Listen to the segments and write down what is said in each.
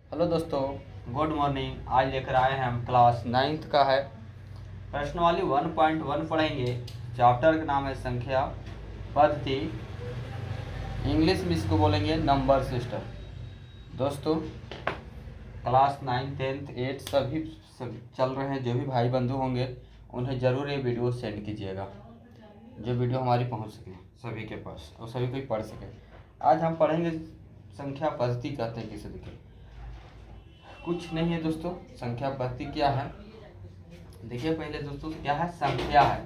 Hello दोस्तों, good morning. आज लेकर आए हैं हम क्लास 9th का है प्रश्नवाली 1.1 पढ़ेंगे। चैप्टर का नाम है संख्या पद्धति। इंग्लिश में इसको बोलेंगे नंबर सिस्टम। दोस्तों, क्लास 9, 10, 8 सभी चल रहे हैं। जो भी भाई बंधु होंगे उन्हें ज़रूर ये वीडियो सेंड कीजिएगा, जो वीडियो हमारी पहुंच सके सभी के पास और सभी कोई पढ़ सके। आज हम पढ़ेंगे संख्या पद्धति कहते हैं किसे। देखिए, कुछ नहीं है दोस्तों। संख्या पद्धति क्या है? देखिए पहले दोस्तों, क्या है? संख्या है।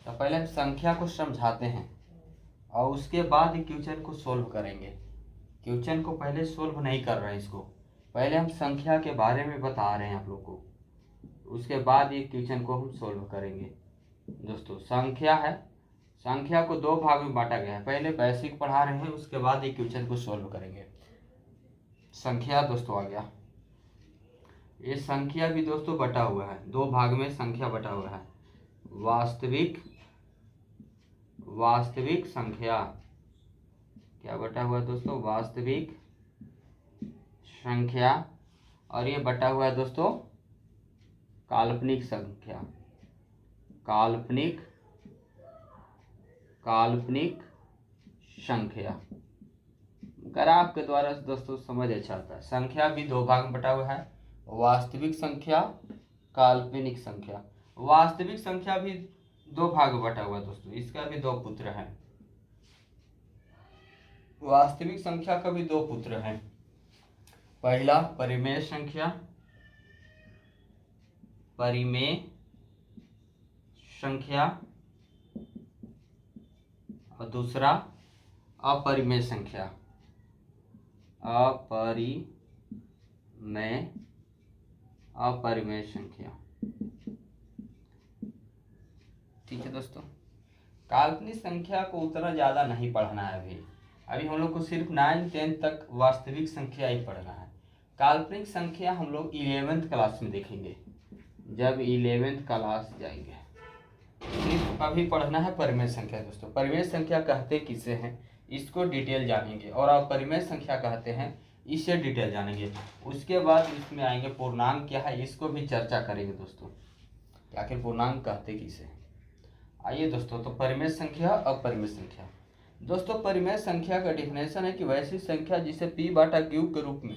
तो पहले हम संख्या को समझाते हैं और उसके बाद क्वेश्चन को सोल्व करेंगे। क्वेश्चन को पहले सोल्व नहीं कर रहे हैं, इसको पहले हम संख्या के बारे में बता रहे हैं आप लोग को, उसके बाद ये क्वेश्चन को हम सोल्व करेंगे। दोस्तों, संख्या है, संख्या को दो भाग में बांटा गया है। पहले बेसिक पढ़ा रहे हैं, उसके बाद ये क्वेश्चन को सोल्व करेंगे। संख्या दोस्तों आ गया। ये संख्या भी दोस्तों बटा हुआ है, दो भाग में संख्या बटा हुआ है। वास्तविक संख्या क्या बटा हुआ है दोस्तों? वास्तविक संख्या। और ये बटा हुआ है दोस्तों काल्पनिक संख्या। काल्पनिक संख्या। ग्राफ के द्वारा दोस्तों समझ अच्छा आता है। संख्या भी दो भाग में बटा हुआ है, वास्तविक संख्या, काल्पनिक संख्या। वास्तविक संख्या भी दो भाग में बटा हुआ है दोस्तों। इसका भी दो पुत्र हैं। वास्तविक संख्या का भी दो पुत्र हैं। पहला परिमेय संख्या, और दूसरा अपरिमेय संख्या, अपरिमेय संख्या। ठीक है दोस्तों, काल्पनिक संख्या को उतना ज़्यादा नहीं पढ़ना है। अभी हम लोग को सिर्फ 9, 10 तक वास्तविक संख्या ही पढ़ना है। काल्पनिक संख्या हम लोग 11th क्लास में देखेंगे, जब 11th क्लास जाएंगे। सिर्फ अभी पढ़ना है परिमेय संख्या। दोस्तों, परिमेय संख्या कहते किसे हैं इसको डिटेल जानेंगे, और अपरिमेय संख्या कहते हैं इससे डिटेल जानेंगे। उसके बाद इसमें आएंगे पूर्णांक क्या है, इसको भी चर्चा करेंगे दोस्तों, आखिर पूर्णांक कहते किसे हैं। आइए दोस्तों, तो परिमेय संख्या, अपरिमेय संख्या। दोस्तों, परिमेय संख्या का डिफिनेशन है कि वैसी संख्या जिसे p/q के रूप में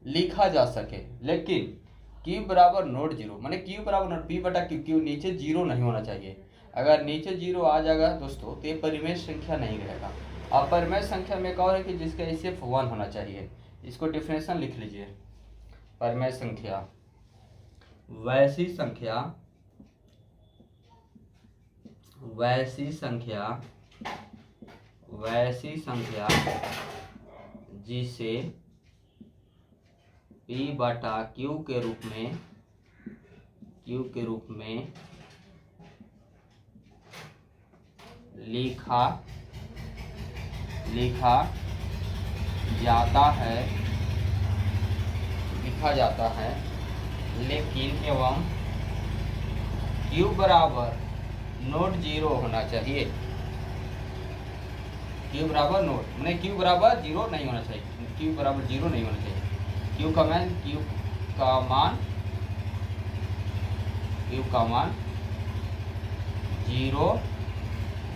लिखा जा सके, लेकिन q बराबर नोट जीरो, माने q बराबर नोट p/q, नीचे जीरो नहीं होना चाहिए। अगर नीचे जीरो आ जाएगा दोस्तों तो ये परिमेय संख्या नहीं रहेगा। अपरिमेय संख्या में एक और है कि जिसका सिर्फ 1 होना चाहिए। इसको डिफिनेशन लिख लीजिए। परिमेय संख्या वैसी संख्या जिसे p/q के रूप में लिखा जाता है, लेकिन एवं q बराबर नोट जीरो होना चाहिए। q बराबर नोट, मैंने q बराबर जीरो नहीं होना चाहिए। q बराबर जीरो नहीं होना चाहिए। q का मान जीरो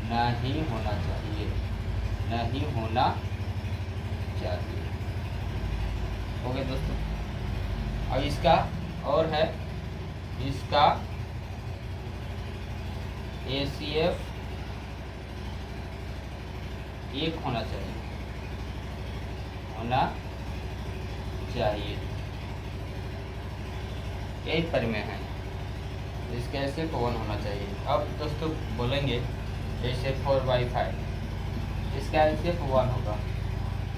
नहीं होना चाहिए। हो गया दोस्तों। अब इसका और है, इसका ACF 1 होना चाहिए। यही परिमेय है। इसका ACF 1 होना चाहिए। अब दोस्तों बोलेंगे ACF 4/5, इसका ACF 1 होगा।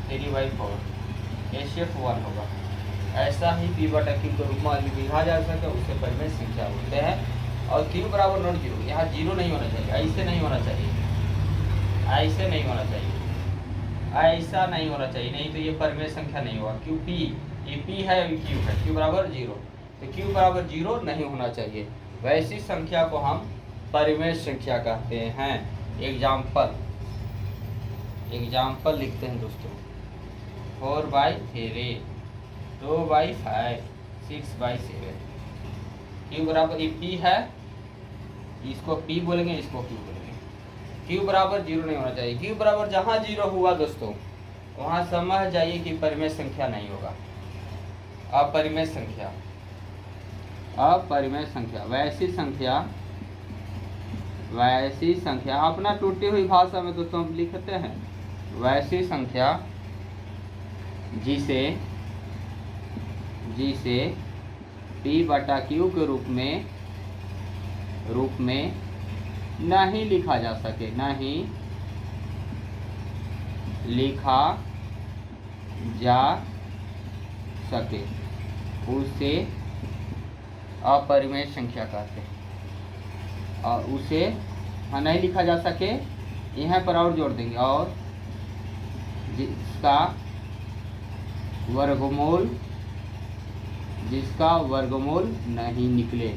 3/4 ACF 1 होगा। ऐसा ही p/q के रूप में लिखा जा सके, उससे परिमेय संख्या बोलते हैं। और q बराबर नोट जीरो, यहाँ जीरो नहीं होना चाहिए, ऐसे नहीं होना चाहिए, नहीं तो ये परिमेय संख्या नहीं होगा। क्यों p, ये p है, q है, q बराबर जीरो, तो q बराबर जीरो नहीं होना चाहिए। वैसी संख्या को हम परिमेय संख्या कहते हैं। एग्जाम्पल लिखते हैं दोस्तों। 4/3 2/5 6/7। क्यू बराबर ये पी है, इसको पी बोलेंगे, इसको क्यू बोलेंगे। क्यू बराबर जीरो नहीं होना चाहिए। क्यू बराबर जहाँ जीरो हुआ दोस्तों वहाँ समझ जाइए कि परिमेय संख्या नहीं होगा, अपरिमेय संख्या। अपरिमेय संख्या वैसी संख्या अपना टूटी हुई भाषा में दोस्तों हम लिखते हैं, वैसी संख्या जिसे p/q के रूप में नहीं लिखा जा सके, नहीं लिखा जा सके, उसे अपरिमेय संख्या कहते हैं। और उसे नहीं लिखा जा सके, यहाँ पर और जोड़ देंगे, और जिसका वर्गमूल नहीं निकले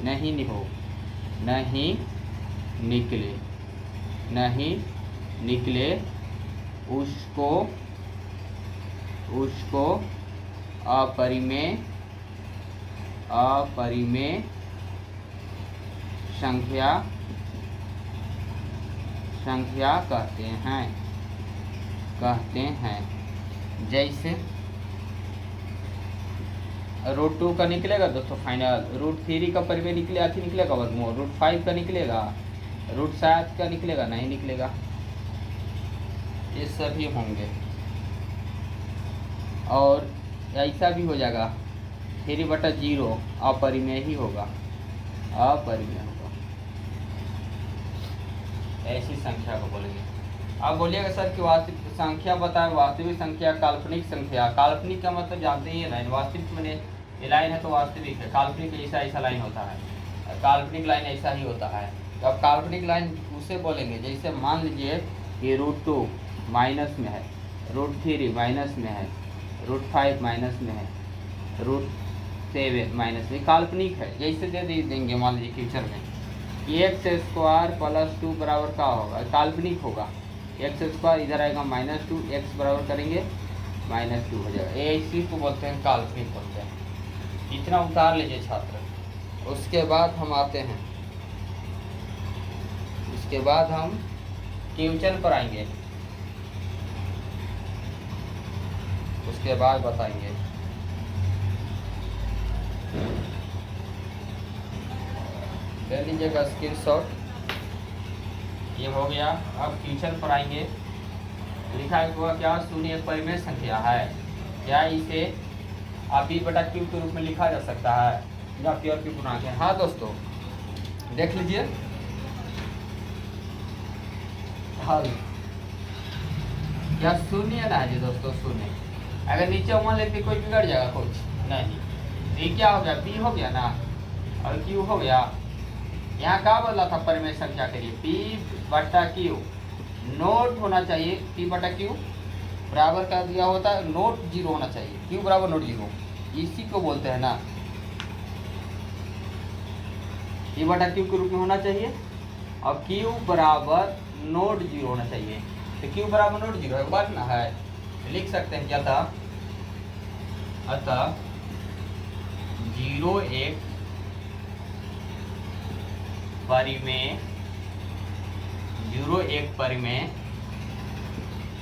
उसको अपरिमेय संख्या कहते हैं। जैसे √2 का निकलेगा दोस्तों फाइनल, √3 का परिमेय निकलेगा वर्गमूल, √5 का निकलेगा, √7 का निकलेगा, नहीं निकलेगा, ये सभी होंगे। और ऐसा भी हो जाएगा 3/0 अपरिमेय ही होगा, ऐसी संख्या को बोलेंगे। अब बोलिएगा सर कि वास्तविक संख्या बताएं, वास्तविक संख्या, काल्पनिक संख्या। काल्पनिक का मतलब जानते ही है लाइन, वास्तविक मैंने ये लाइन है तो वास्तविक है, काल्पनिक ऐसा लाइन होता है, काल्पनिक लाइन ऐसा ही होता है। तो अब काल्पनिक लाइन उसे बोलेंगे जैसे मान लीजिए कि √2 माइनस में है, √3 माइनस में है, √5 माइनस में है, √7 माइनस में, काल्पनिक है। जैसे दे देंगे मान लीजिए फ्यूचर में x² + 2 बराबर क्या होगा, काल्पनिक होगा। x² इधर आएगा -2, x बराबर करेंगे -2 हो जाएगा, ये इसी को बोलते हैं काल्पनिक बोलते हैं। इतना उतार लीजिए छात्र। उसके बाद हम आते हैं, उसके बाद हम क्वेश्चन पर आएंगे, उसके बाद बताएंगे। ले लीजिएगा स्क्रीनशॉट, ये हो गया। अब क्वेश्चन पर आएंगे। लिखा हुआ क्या, शून्य एक परिमेय संख्या है, क्या इसे p/q के रूप में लिखा जा सकता है, या p और q पूर्णांक है। हाँ दोस्तों देख लीजिए, हल क्या शून्य ना है जी दोस्तों, शून्य। अगर नीचे 1 लेते कोई बिगड़ जाएगा कुछ नहीं। ये क्या हो गया, p हो गया ना, और q हो गया। यहाँ क्या बोला था परिमेय संख्या के लिए, p/q नोट होना चाहिए, p/q बराबर का दिया होता है नोट 0 होना चाहिए, q बराबर नोट 0, इसी को बोलते हैं ना, p/q के रूप में होना चाहिए, और q बराबर नोट 0 होना चाहिए। तो q बराबर नोट 0 है, बात ना है, लिख सकते हैं क्या था, अतः 0 एक परिमेय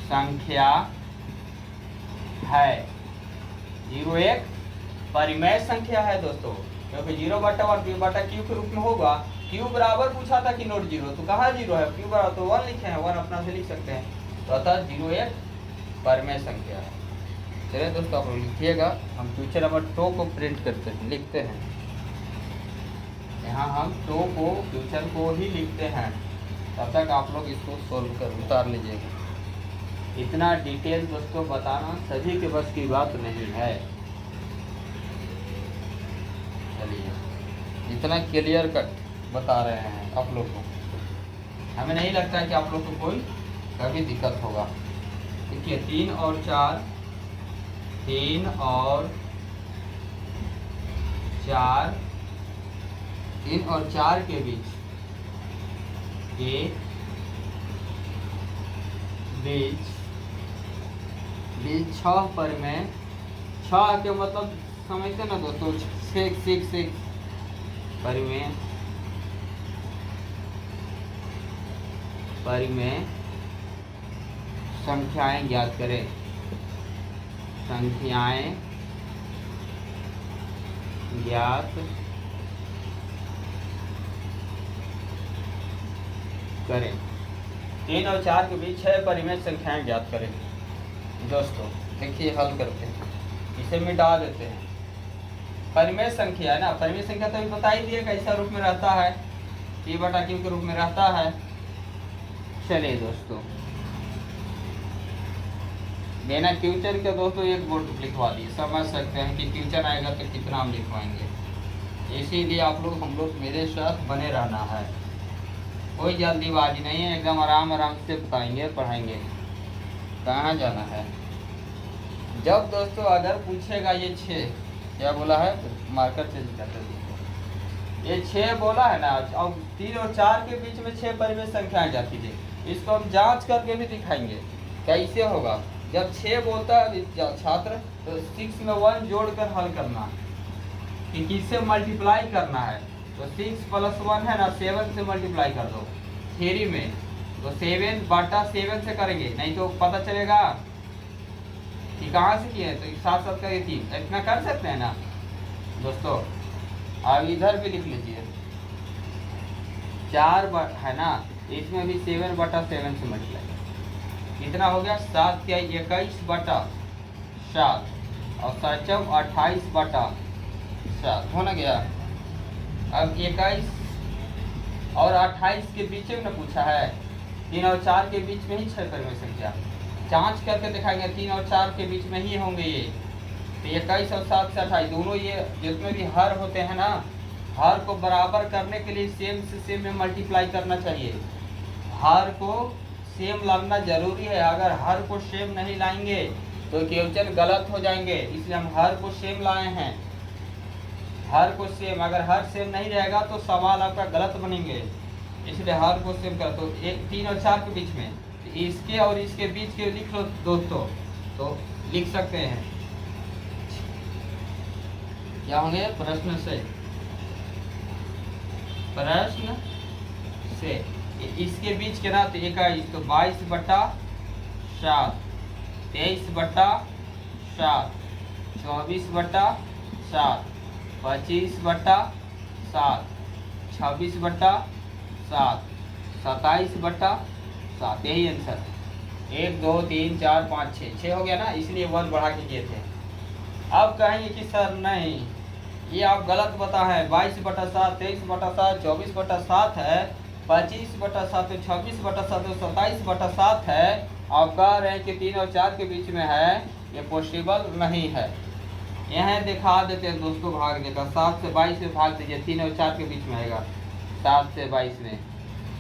संख्या है। 0 एक परिमेय संख्या है दोस्तों, क्योंकि 0/1 p/q के रूप में होगा। q बराबर पूछा था कि नोट 0, तो कहाँ 0 है, q बराबर तो 1 लिखे हैं, 1 अपना से लिख सकते हैं। तो अतः 0 एक परिमेय संख्या है। चलिए दोस्तों आप लोग लिखिएगा, हम क्वेश्चन नंबर 2 को प्रिंट करते हैं, लिखते हैं। यहाँ हम 2 को क्वेश्चन को ही लिखते हैं, तब तक आप लोग इसको सोल्व कर उतार लीजिएगा। इतना डिटेल दोस्तों बताना सभी के बस की बात नहीं है। चलिए इतना क्लियर कट बता रहे हैं आप लोग को, हमें नहीं लगता है कि आप लोग को कोई कभी दिक्कत होगा। देखिए 3 और 4 के बीच बीच 6 6 के मतलब समझते ना दोस्तों, 6 परिमेय संख्याएं ज्ञात करें। संख्याएं ज्ञात करें। 3 और 4 के बीच 6 परिमेय संख्याएं ज्ञात करें। दोस्तों देखिए हल करते हैं, इसे मिटा देते हैं। परिमेय संख्या है ना, परिमेय संख्या तो अभी बता ही दिए कैसा रूप में रहता है, P/Q के रूप में रहता है। चलिए दोस्तों, बिना क्वेश्चन के दोस्तों एक बोर्ड लिखवा दिए, समझ सकते हैं कि क्वेश्चन आएगा तो कितना हम लिखवाएंगे। इसीलिए आप लोग हम लोग मेरे साथ बने रहना है, कोई जल्दीबाजी नहीं है, एकदम आराम आराम से बताएंगे पढ़ाएंगे। कहाँ जाना है? जब दोस्तों अगर पूछेगा ये 6 क्या बोला है, मार्कर चेंज करते हैं, ये 6 बोला है ना, अब 3 और 4 के बीच में 6 परिमेय संख्याएं जाती है। इसको हम जांच करके भी दिखाएंगे कैसे होगा। जब 6 बोलता है छात्र तो 6 में 1 जोड़कर हल करना कि किससे मल्टीप्लाई करना है। तो 6 + 1 है ना, 7 से मल्टीप्लाई कर दो। थ्योरी में तो 7/7 से करेंगे, नहीं तो पता चलेगा कि कहाँ से किया है। तो 7 का 3 इतना कर सकते हैं ना दोस्तों। अब इधर भी लिख लीजिए, 4 है ना, इसमें भी 7/7 से मल्टीप्लाई, कितना हो गया 7 क्या 21/7 और 7 28/7 हो ना गया। अब 21 और 28 के बीच में ना पूछा है, 3 और 4 के बीच में ही 6 परिमेय संख्या जांच करके दिखाएंगे। 3 और 4 के बीच में ही होंगे ये, तो 21 और 7 से 28 दोनों ये जितने भी हर होते हैं ना, हर को बराबर करने के लिए सेम से सेम में मल्टीप्लाई करना चाहिए। हर को सेम लाना जरूरी है, अगर हर को सेम नहीं लाएंगे तो क्वेश्चन गलत हो जाएंगे, इसलिए हम हर को सेम लाए हैं। हर को सेम, अगर हर सेम नहीं रहेगा तो सवाल आपका गलत बनेंगे, इसलिए हर को सेम कर। तो 3 और 4 के बीच में, इसके और इसके बीच के लिख लो दोस्तों, तो लिख सकते हैं क्या होंगे, प्रश्न से इसके बीच के ना, तो 21 तो 22/7, 23/7, 24/7, 25/7, 26/7, 27/7, यही आंसर। 1 2 3 4 5 6 हो गया ना, इसलिए 1 बढ़ा के किए थे। अब कहेंगे कि सर नहीं, ये आप गलत बता है, 22/7, 23/7, 24/7 है, 25/7, 26/7, 27/7 है। आप कह रहे हैं कि 3 और 4 के बीच में है, ये पॉसिबल नहीं है। यह दिखा देते हैं दोस्तों, भाग देगा 7 से 22 में भाग दीजिए, 3 और 4 के बीच में आएगा 7 से 22 में,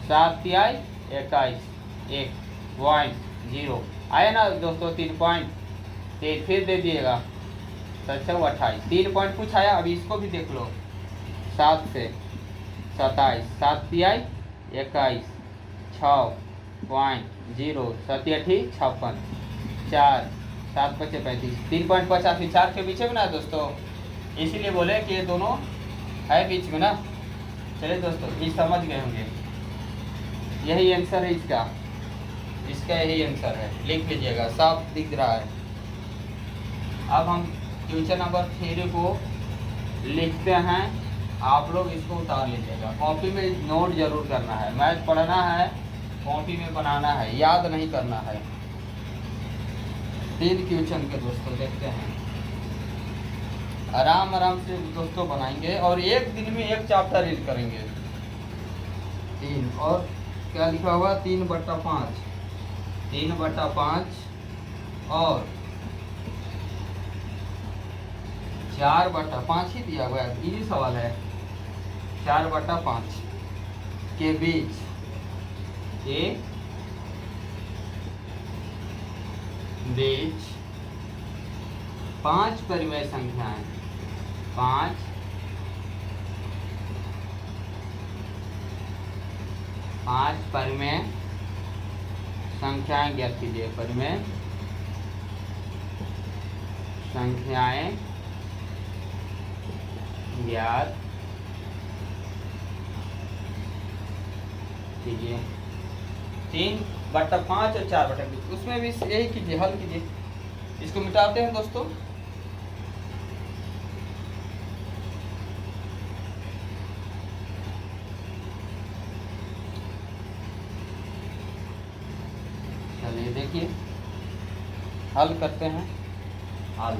7 तिहाई 21, 1.0 आया ना दोस्तों, 3 पॉइंट फिर दे दिएगा 7 × 28, 3 पॉइंट कुछ आया। अब इसको भी देख लो, 7 से 27, 7 तिहाई 21, 6.0, 7 8 56, 4 7 5 35, 3.85, 4 के बीच में ना दोस्तों, इसीलिए बोले कि ये दोनों है बीच में ना। चलिए दोस्तों, ये समझ गए होंगे, यही आंसर है इसका यही आंसर है, लिख लीजिएगा, साफ दिख रहा है। अब हम क्वेश्चन नंबर 3 को लिखते हैं, आप लोग इसको उतार लीजिएगा, कॉपी में नोट जरूर करना है। मैथ पढ़ना है, कॉपी में बनाना है, याद नहीं करना है। 3 क्वेश्चन के दोस्तों देखते हैं, आराम आराम से दोस्तों बनाएंगे और एक दिन में एक चैप्टर रीड करेंगे। 3 और क्या लिखा हुआ, 3/5, 3/5 और 4/5 ही दिया हुआ है, इजी सवाल है। 4/5 के बीच 5 परिमेय संख्याएं, 5 परिमेय संख्याएं ज्ञात कीजिए। परिमेय संख्याएं ज्ञात कीजिए। 3/5 और 4/20, उसमें भी यही कीजिए, हल कीजिए। इसको मिटाते हैं दोस्तों। चलिए देखिए, हल करते हैं। हल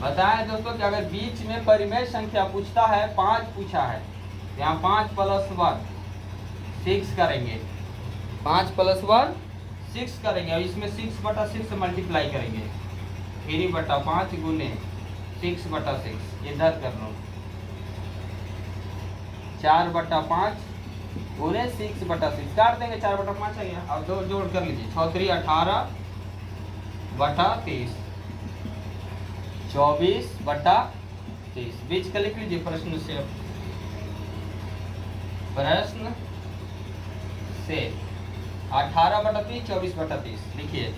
बताएं दोस्तों कि अगर बीच में परिमेय संख्या पूछता है, 5 पूछा है, यहाँ 5 + 1 6 करेंगे, 5 + 1 6 करेंगे, और इसमें 6/6 मल्टीप्लाई करेंगे। 3/5 गुने 6/6, इधर कर लो। 4/5 गुने 6/6 काट देंगे, 4/5 आ गया। अब 2 जोड़ कर लीजिए, 6 3 18/30, 24/30। बीच का लिख लीजिए प्रश्न से। प्रश्न से 18/30 24/30 लिखिए।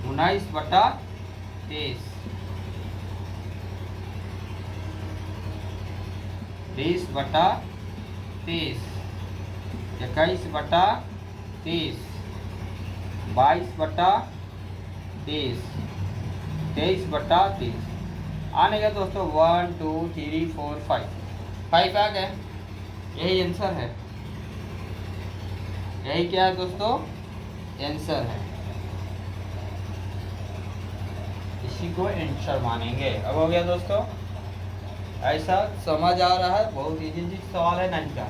19/30 20/30 21/30 22/30 23/30। आने का दोस्तों 1 2 3 4 5 आ गए। यही आंसर है। यही क्या है दोस्तों? आंसर है। इसी को आंसर मानेंगे। अब हो गया दोस्तों, ऐसा समझ आ रहा है? बहुत इजी सवाल है 9 का,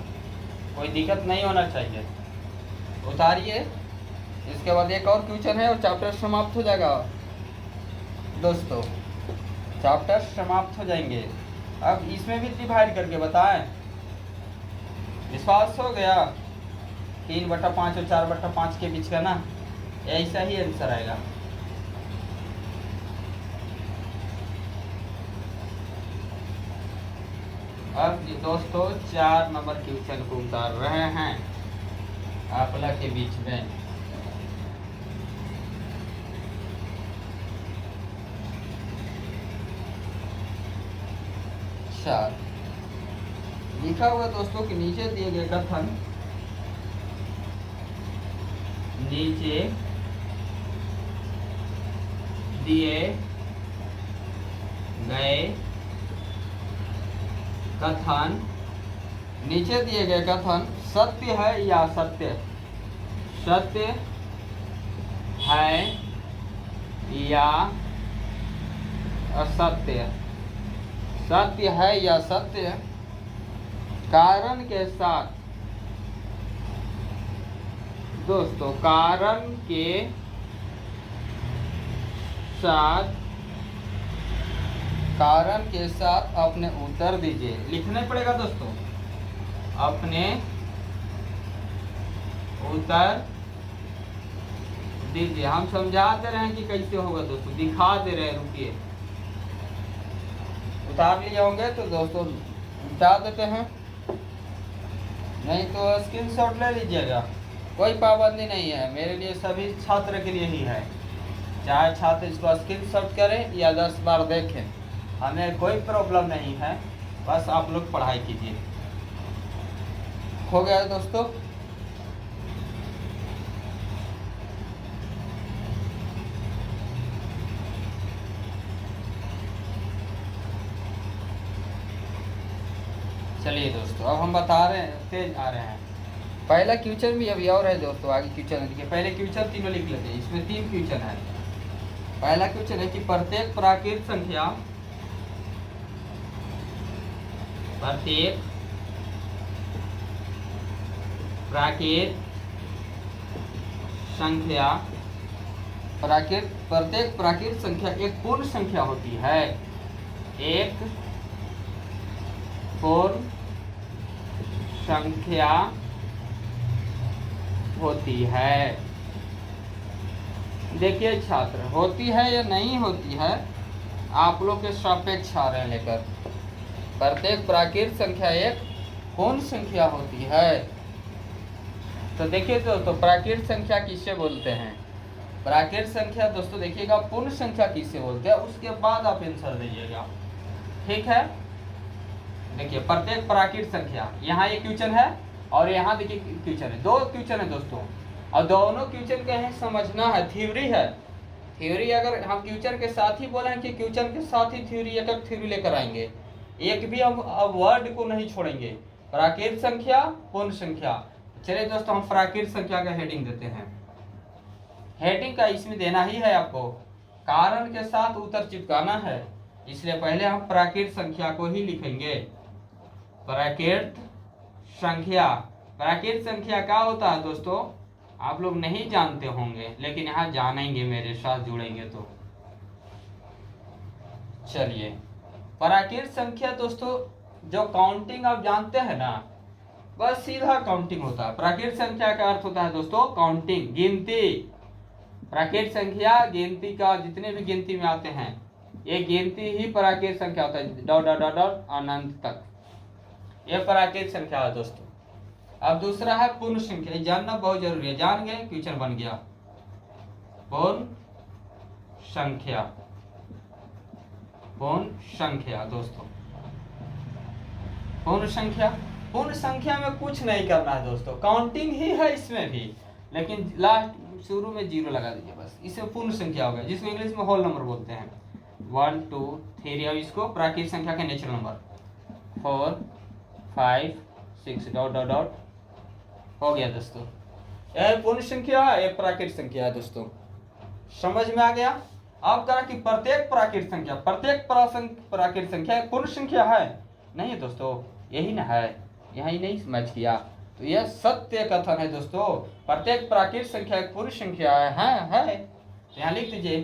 कोई दिक्कत नहीं होना चाहिए। उतारिए। इसके बाद एक और क्वेश्चन है और चैप्टर समाप्त हो जाएगा दोस्तों, चैप्टर समाप्त हो जाएंगे। अब इसमें भी डिवाइड करके बताएं। विश्वास हो गया? 3/5 और 4/5 के बीच का ना, ऐसा ही आंसर आएगा। अब दोस्तों 4 नंबर क्वेश्चन को उतार रहे हैं आपला के बीच में। लिखा हुआ दोस्तों कि नीचे दिए गए कथन, नीचे दिए गए कथन, नीचे दिए गए कथन सत्य है या असत्य? सत्य है या असत्य? सत्य है या सत्य? कारण के साथ दोस्तों, कारण के साथ, कारण के साथ अपने उत्तर दीजिए। लिखना पड़ेगा दोस्तों, अपने उत्तर दीजिए। हम समझा दे रहे हैं कि कैसे होगा दोस्तों, दिखा दे रहे हैं। रुकिए, उतार लिए होंगे तो दोस्तों उतार देते हैं, नहीं तो स्क्रीनशॉट ले लीजिएगा। कोई पाबंदी नहीं है, मेरे लिए सभी छात्र के लिए ही है। चाहे छात्र इसको स्क्रीनशॉट करें या 10 बार देखें, हमें कोई प्रॉब्लम नहीं है, बस आप लोग पढ़ाई कीजिए। हो गया दोस्तों? चलिए दोस्तों, अब हम बता रहे हैं, तेज आ रहे हैं। पहला क्वेश्चन भी अभी और है दोस्तों, आगे क्वेश्चन देखिए। पहले क्वेश्चन तीनों लिख लेते हैं, इसमें 3 क्वेश्चन है। पहला क्वेश्चन है कि प्रत्येक प्राकृत संख्या, प्रत्येक प्राकृत संख्या, प्रत्येक प्राकृत संख्या एक पूर्ण संख्या होती है। एक पूर्ण संख्या होती है। देखिए छात्र, होती है या नहीं होती है, आप लोग के सापेक्ष आ रहे हैं लेकर। प्रत्येक प्राकृत संख्या एक पूर्ण संख्या होती है। तो देखिए दोस्तों, प्राकृत संख्या किसे बोलते हैं? प्राकृत संख्या दोस्तों देखिएगा पूर्ण संख्या किसे बोलते हैं, उसके बाद आप आंसर दीजिएगा, ठीक है। देखिए प्रत्येक प्राकृत संख्या, यहाँ एक क्वेश्चन है और यहाँ देखिए क्वेश्चन है, दो क्वेश्चन है दोस्तों, और दोनों क्वेश्चन के हैं समझना है, थ्योरी है। थ्योरी अगर हम क्वेश्चन के साथ ही बोले हैं कि क्वेश्चन के साथ ही थ्योरी, एक थ्योरी लेकर आएंगे, एक भी हम अब वर्ड को नहीं छोड़ेंगे। प्राकृत संख्या पूर्ण संख्या, चलिए दोस्तों हम प्राकृत संख्या का हेडिंग देते हैं। हेडिंग का इसमें देना ही है आपको, कारण के साथ उत्तर चिपकाना है, इसलिए पहले हम प्राकृत संख्या को ही लिखेंगे। प्राकृत संख्या, प्राकृत संख्या क्या होता है दोस्तों, आप लोग नहीं जानते होंगे, लेकिन यहाँ जानेंगे, मेरे साथ जुड़ेंगे तो। चलिए प्राकृत संख्या दोस्तों, जो काउंटिंग आप जानते हैं ना, बस सीधा काउंटिंग होता है। प्राकृत संख्या का अर्थ होता है दोस्तों काउंटिंग, गिनती। प्राकृत संख्या गिनती का, जितने भी गिनती में आते हैं ये गिनती ही प्राकृत संख्या होता है, डॉट डॉट डॉट डॉट अनंत तक, ये प्राकृत संख्या है दोस्तों। अब दूसरा है पूर्ण संख्या, जानना बहुत जरूरी है, जान गए क्वेश्चन बन गया। पूर्ण संख्या, पूर्ण संख्या दोस्तों, पूर्ण संख्या, पूर्ण संख्या में कुछ नहीं करना है दोस्तों, काउंटिंग ही है इसमें भी, लेकिन लास्ट शुरू में जीरो लगा दीजिए बस, इसमें पूर्ण संख्या होगा, जिसको इंग्लिश में होल नंबर बोलते हैं। 1 2 3, अब इसको प्राकृत संख्या के natural number 4 5 6 dot dot dot हो गया दोस्तों। यह पूर्ण संख्या है, यह प्राकृत संख्या है दोस्तों, समझ में आ गया। अब कहा कि प्रत्येक प्राकृत संख्या, प्रत्येक प्राकृत संख्या पूर्ण संख्या है, नहीं दोस्तों यही ना है, यहाँ ही नहीं समझ किया, तो यह सत्य कथन है दोस्तों। प्रत्येक प्राकृत संख्या एक पूर्ण संख्या है। तो यहाँ लिख दीजिए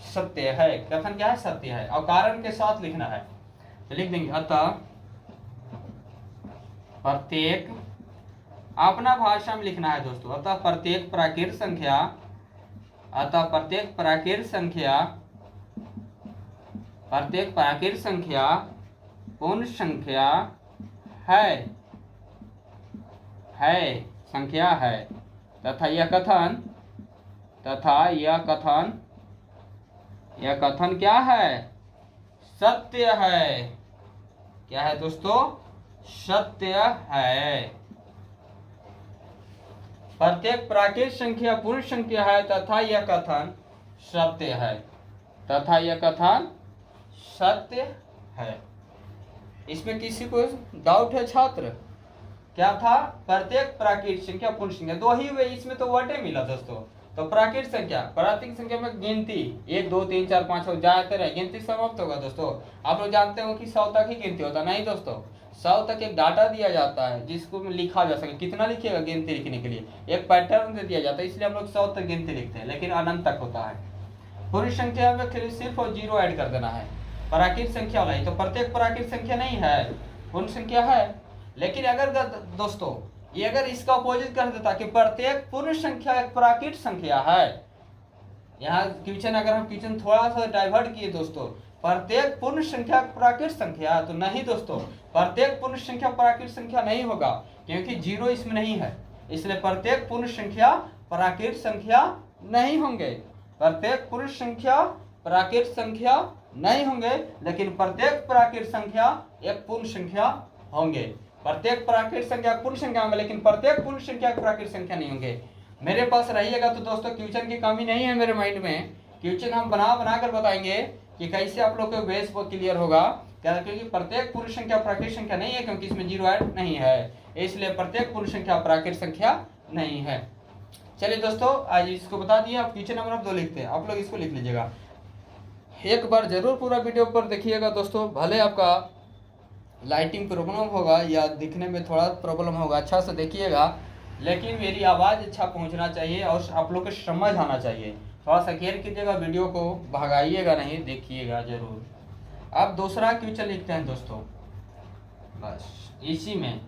सत्य है, कथन क्या है, सत्य है, और कारण के साथ लिखना है, तो लिख देंगे अतः प्रत्येक, अपना भाषा में लिखना है दोस्तों, अतः प्रत्येक प्राकृत संख्या, अतः प्रत्येक प्राकृत संख्या, प्रत्येक प्राकृत संख्या पूर्ण संख्या है, संख्या है, तथा यह कथन, यह कथन क्या है, सत्य है। क्या है दोस्तों, सत्य है। प्रत्येक प्राकृत संख्या पूर्ण संख्या है तथा यह कथन सत्य है, तथा यह कथन सत्य है। इसमें किसी को डाउट है छात्र, क्या था, प्रत्येक प्राकृत संख्या पूर्ण संख्या, दो ही हुए, इसमें तो वर्ड मिला दोस्तों। तो प्राकृत संख्या, प्राकृत संख्या में गिनती 1 2 3 4 5 जाते रहे, गिनती समाप्त होगा दोस्तों। आप लोग जानते हो कि 100 तक ही गिनती होता, नहीं दोस्तों, 100 तक एक डाटा दिया जाता है जिसको लिखा जा सके, कितना लिखिएगा गिनती लिखने के लिए, एक पैटर्न दे दिया जाता है, इसलिए हम लोग 100 तक गिनती लिखते हैं, लेकिन अनंत तक होता है। पूर्ण संख्या में सिर्फ और जीरो ऐड कर देना है, प्राकृत संख्या वाला ही, तो प्रत्येक प्राकृत संख्या नहीं है, पूर्ण संख्या है। लेकिन अगर दोस्तों ये अगर इसका अपोजिट कर देता कि प्रत्येक पूर्ण संख्या एक प्राकृत संख्या है, यहाँ क्वेश्चन अगर हम क्वेश्चन थोड़ा सा डाइवर्ट किए दोस्तों, प्रत्येक पूर्ण संख्या प्राकृत संख्या, तो नहीं दोस्तों, प्रत्येक पूर्ण संख्या प्राकृत संख्या नहीं होगा, क्योंकि जीरो इसमें नहीं है, इसलिए प्रत्येक पूर्ण संख्या प्राकृत संख्या नहीं होंगे, प्रत्येक पूर्ण संख्या प्राकृत संख्या नहीं होंगे, लेकिन प्रत्येक प्राकृत संख्या एक पूर्ण संख्या होंगे। प्रत्येक प्राकृत संख्या पूर्ण संख्या होंगे, लेकिन प्रत्येक पूर्ण संख्या प्राकृत संख्या नहीं होंगे। मेरे पास रहिएगा तो दोस्तों क्वेश्चन की कमी नहीं है मेरे माइंड में, क्वेश्चन हम बना कर बताएंगे कि कैसे आप लोग को बेस वो क्लियर होगा, क्या, क्योंकि प्रत्येक पूर्ण संख्या प्राकृत संख्या नहीं है, क्योंकि इसमें जीरो ऐड नहीं है, इसलिए प्रत्येक पूर्ण संख्या प्राकृत संख्या नहीं है। चलिए दोस्तों आज इसको बता दिए, आप क्वेश्चन नंबर 2 लिखते हैं, आप लोग इसको लिख लीजिएगा, एक बार जरूर पूरा वीडियो पर देखिएगा दोस्तों, भले आपका लाइटिंग प्रॉब्लम होगा या दिखने में थोड़ा प्रॉब्लम होगा, अच्छा से देखिएगा, लेकिन मेरी आवाज़ अच्छा पहुंचना चाहिए और आप लोग को समझ आना चाहिए। थोड़ा सा केयर कीजिएगा, वीडियो को भगाइएगा नहीं, देखिएगा जरूर। अब दूसरा क्वेश्चन लिखते हैं दोस्तों, बस इसी में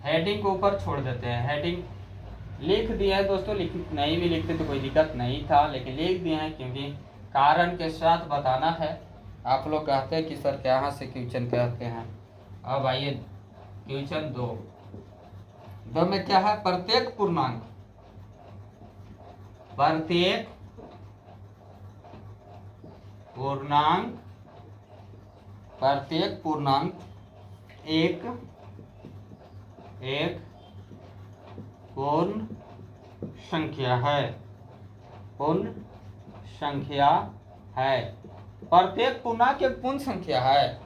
हेडिंग को ऊपर छोड़ देते हैं, हेडिंग लिख दिया है दोस्तों, नहीं भी लिखते तो कोई दिक्कत नहीं था, लेकिन लिख दिए हैं क्योंकि कारण के साथ बताना है। आप लोग कहते हैं कि सर कहाँ से क्वेश्चन कहते हैं। अब आइए क्वेश्चन 2 में क्या है, प्रत्येक पूर्णांक प्रत्येक पूर्णांक एक पूर्ण संख्या है। पूर्ण संख्या है। प्रत्येक पूर्णांक एक पूर्ण संख्या है।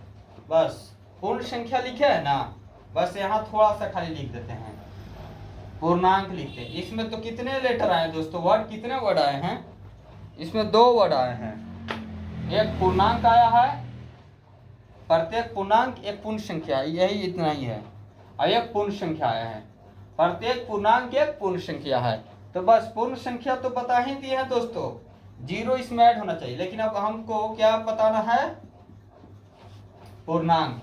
बस पूर्ण संख्या लिखे है ना, बस यहाँ थोड़ा सा खाली लिख देते हैं, पूर्णांक लिखते हैं। इसमें तो कितने लेटर आए दोस्तों, वर्ड कितने वर्ड आए हैं, इसमें 2 वर्ड आए हैं। एक पूर्णांक आया है, प्रत्येक पूर्णांक एक पूर्ण संख्या, यही इतना ही है। और एक पूर्ण संख्या आया है, प्रत्येक पूर्णांक एक पूर्ण संख्या है। तो बस पूर्ण संख्या तो बता ही दिए हैं दोस्तों, 0 इसमें ऐड होना चाहिए। लेकिन अब हमको क्या बताना है, पूर्णांक।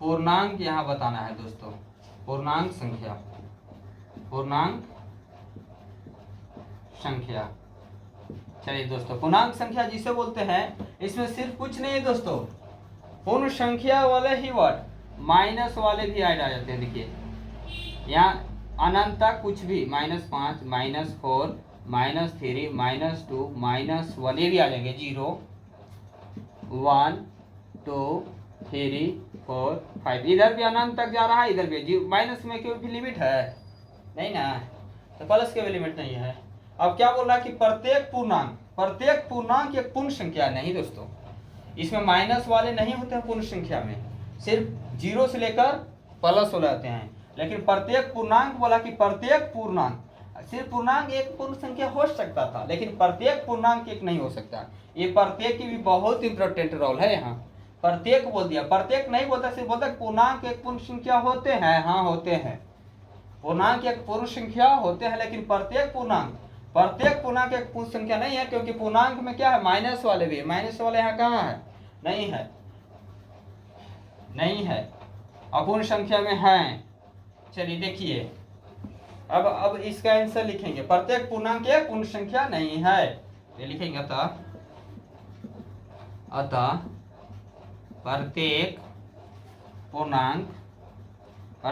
पूर्णांक यहाँ बताना है दोस्तों, पूर्णांक संख्या, पूर्णांक संख्या। चलिए दोस्तों, पूर्णांक संख्या जिसे बोलते हैं, इसमें सिर्फ कुछ नहीं है दोस्तों, पूर्ण संख्या वाले ही वर्ड माइनस वाले भी ऐड आ जाते हैं। देखिए यहाँ अनंत तक कुछ भी, -5, -4, -3, -2, -1 ये भी आ जाएंगे। 0, 1, 2, 3, 4, 5, इधर भी अनंत तक जा रहा है, इधर भी। माइनस में कोई भी लिमिट है नहीं ना, तो प्लस के भी लिमिट नहीं है। अब क्या बोल रहा है कि प्रत्येक पूर्णांक एक पूर्ण संख्या नहीं दोस्तों, इसमें माइनस वाले नहीं होते हैं पूर्ण संख्या में, सिर्फ 0 से लेकर प्लस हो जाते हैं। लेकिन प्रत्येक पूर्णांक बोला कि प्रत्येक पूर्णांक, सिर्फ पूर्णांक एक पूर्ण संख्या हो सकता था, लेकिन प्रत्येक पूर्णांक एक नहीं हो सकता। ये प्रत्येक की भी बहुत इंपॉर्टेंट रोल है यहाँ। प्रत्येक बोल दिया, प्रत्येक नहीं बोलता, सिर्फ बोलता पूर्णांक एक पूर्ण संख्या होते हैं। हाँ होते हैं, पूर्णांक एक पूर्ण संख्या होते हैं, लेकिन प्रत्येक पूर्णांक एक पूर्ण संख्या नहीं है, क्योंकि पूर्णांक में क्या है, माइनस वाले भी। माइनस वाले यहाँ कहाँ है, नहीं है, अपूर्ण संख्या में है। चलिए देखिए, अब इसका आंसर लिखेंगे, प्रत्येक पूर्णांक एक पूर्ण संख्या नहीं है, ये लिखेंगे अतः प्रत्येक पूर्णांक एक पूर्ण संख्या नहीं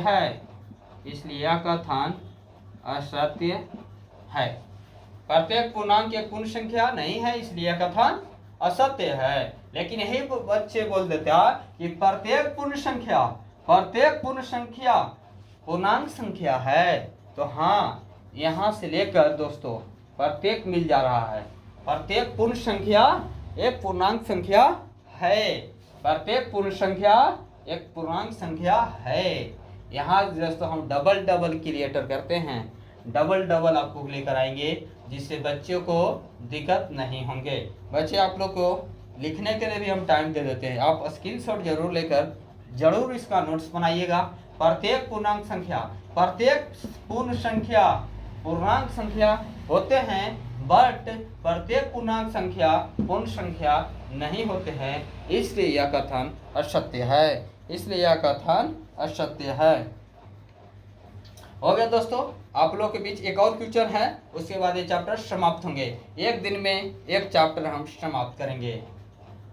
है। इसलिए यह कथन असत्य है। प्रत्येक पूर्णांक एक पूर्ण संख्या नहीं है, इसलिए यह कथन असत्य है। लेकिन यही बच्चे बोल देते हैं कि प्रत्येक पूर्ण संख्या पूर्णांक संख्या है। तो हाँ, यहाँ से लेकर दोस्तों प्रत्येक मिल जा रहा है, प्रत्येक पूर्ण संख्या एक पूर्णांक संख्या है। प्रत्येक पूर्ण संख्या एक पूर्णांक संख्या है। यहाँ दोस्तों हम डबल क्रिएटर करते हैं, डबल आपको लेकर आएंगे, जिससे बच्चों को दिक्कत नहीं होंगे। बच्चे आप लोग को लिखने के लिए भी हम टाइम दे देते हैं, आप स्क्रीनशॉट जरूर लेकर जरूर इसका नोट्स बनाइएगा। प्रत्येक पूर्णांक संख्या, प्रत्येक पूर्णांक संख्या होते हैं, बट प्रत्येक पूर्णांक संख्या पूर्ण संख्या नहीं होते हैं, इसलिए यह कथन असत्य है। हो गया दोस्तों, आप लोग के बीच एक और क्वेश्चन है, उसके बाद ये चैप्टर समाप्त होंगे। एक दिन में एक चैप्टर हम समाप्त करेंगे,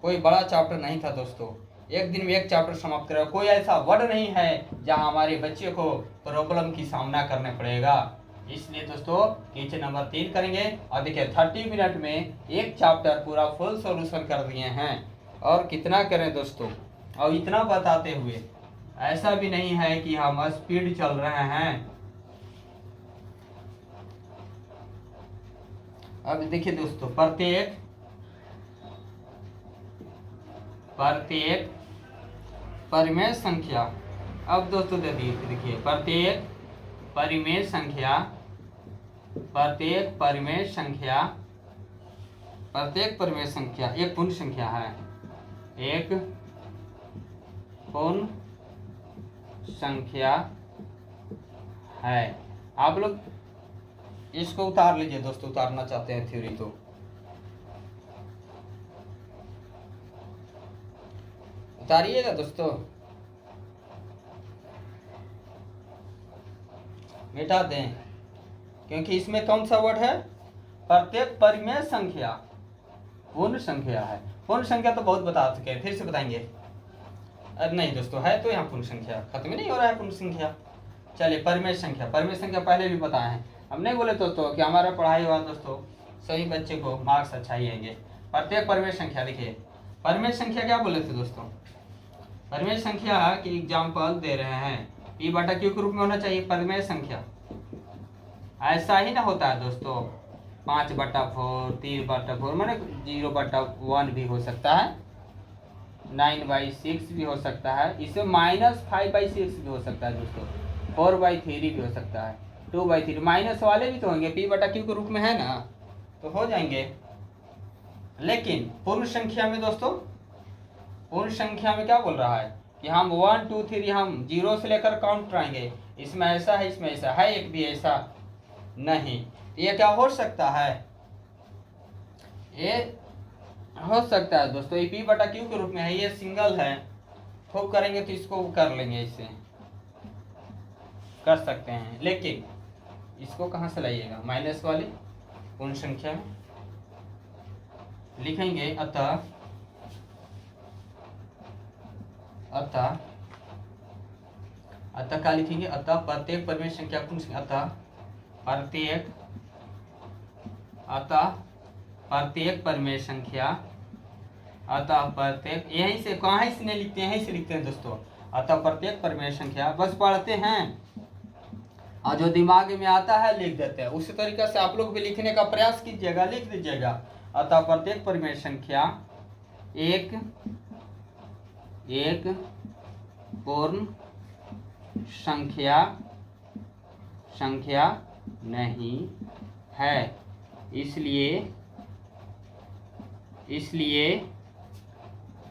कोई बड़ा चैप्टर नहीं था दोस्तों, एक दिन में एक चैप्टर समाप्त करेगा। कोई ऐसा वर्ड नहीं है जहां हमारे बच्चे को प्रॉब्लम की सामना करने पड़ेगा। इसलिए दोस्तों क्वेश्चन नंबर 3 करेंगे, और देखिए 30 मिनट में एक चैप्टर पूरा फुल सॉल्यूशन कर दिए हैं। और कितना करें दोस्तों, और इतना बताते हुए ऐसा भी नहीं है कि हम स्पीड चल रहे हैं। अब देखिए दोस्तों, प्रत्येक परिमेय संख्या, अब दोस्तों देखिए प्रत्येक परिमेय संख्या एक पूर्ण संख्या है, एक पूर्ण संख्या है। आप लोग इसको उतार लीजिए दोस्तों, उतारना चाहते हैं थ्योरी तो उतारिएगा दोस्तों, मिटा दें, क्योंकि इसमें कौन सा वर्ड है, प्रत्येक परिमेय संख्या पूर्ण संख्या है। पूर्ण संख्या तो बहुत बता चुके हैं, फिर से बताएंगे। अरे नहीं दोस्तों, है तो यहाँ पूर्ण संख्या, खत्म नहीं हो रहा है पूर्ण संख्या। चलिए परिमेय संख्या, परिमेय संख्या पहले भी बताए हैं, हम नहीं बोले दोस्तों कि हमारा पढ़ाई हुआ दोस्तों सही बच्चे को मार्क्स अच्छा ही आएंगे। प्रत्येक परिमेय संख्या, देखिए परिमेय संख्या क्या बोले थे दोस्तों, परिमेय संख्या की एग्जाम्पल दे रहे हैं, P बटा Q के रूप में होना चाहिए परिमेय संख्या। ऐसा ही ना होता है दोस्तों, 5/4, 3/4, माने 0/1 भी हो सकता है, 9/6 भी हो सकता है, इसमें -5/6 भी हो सकता है दोस्तों, 4/3 भी हो सकता है, 2/3, माइनस वाले भी तो होंगे, P बटा Q के रूप में है ना, तो हो जाएंगे। लेकिन पूर्ण संख्या में दोस्तों, पूर्ण संख्या में क्या बोल रहा है कि हम 1 2 3 हम 0 से लेकर काउंट कराएंगे, इसमें ऐसा है, इसमें ऐसा है, एक भी ऐसा नहीं। ये क्या हो सकता है, ये हो सकता है दोस्तों, ये P बटा Q के रूप में है, ये सिंगल है, खूब करेंगे तो इसको कर लेंगे, इससे कर सकते हैं। लेकिन इसको कहाँ से लाइएगा, माइनस वाली पूर्ण संख्या में लिखेंगे, अतः क्या लिखेंगे, अतः प्रत्येक परिमेय संख्या पूर्ण संख्या, अतः प्रत्येक परिमेय संख्या, अतः प्रत्येक, यहीं से कहाँ से नहीं लिखते हैं, यहीं से लिखते हैं दोस्तों, अतः प्रत्येक परिमेय संख्या, बस पढ़ते हैं और जो दिमाग में आता है लिख देते हैं। उसी तरीके से आप लोग भी लिखने का प्रयास कीजिएगा, लिख दीजिएगा, अतः प्रत्येक परिमेय संख्या एक पूर्ण संख्या नहीं है, इसलिए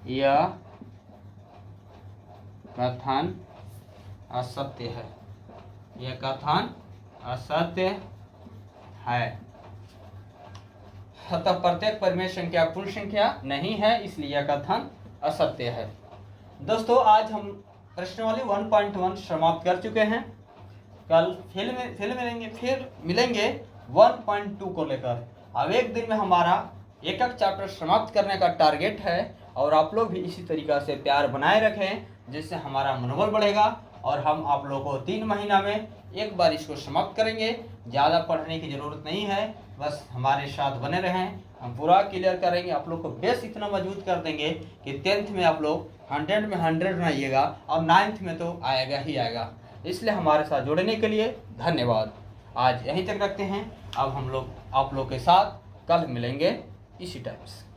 यह कथन असत्य है, यह कथन असत्य है। अतः प्रत्येक परिमेय संख्या पूर्ण संख्या नहीं है, इसलिए यह कथन असत्य है। दोस्तों आज हम प्रश्नावली 1.1 समाप्त कर चुके हैं। कल फिर मिलेंगे 1.2 को लेकर। अब एक दिन में हमारा एक चैप्टर समाप्त करने का टारगेट है, और आप लोग भी इसी तरीक़ा से प्यार बनाए रखें, जिससे हमारा मनोबल बढ़ेगा और हम आप लोगों को 3 महीना में एक बार इसको समाप्त करेंगे। ज़्यादा पढ़ने की ज़रूरत नहीं है, बस हमारे साथ बने रहें, हम पूरा क्लियर करेंगे, आप लोग को बेस इतना मजबूत कर देंगे कि 10th में आप लोग 100 में 100 बनाइएगा और 9th में तो आएगा ही आएगा। इसलिए हमारे साथ जुड़ने के लिए धन्यवाद। आज यहीं तक रखते हैं, अब हम लोग आप लोग के साथ कल मिलेंगे इसी टाइम से।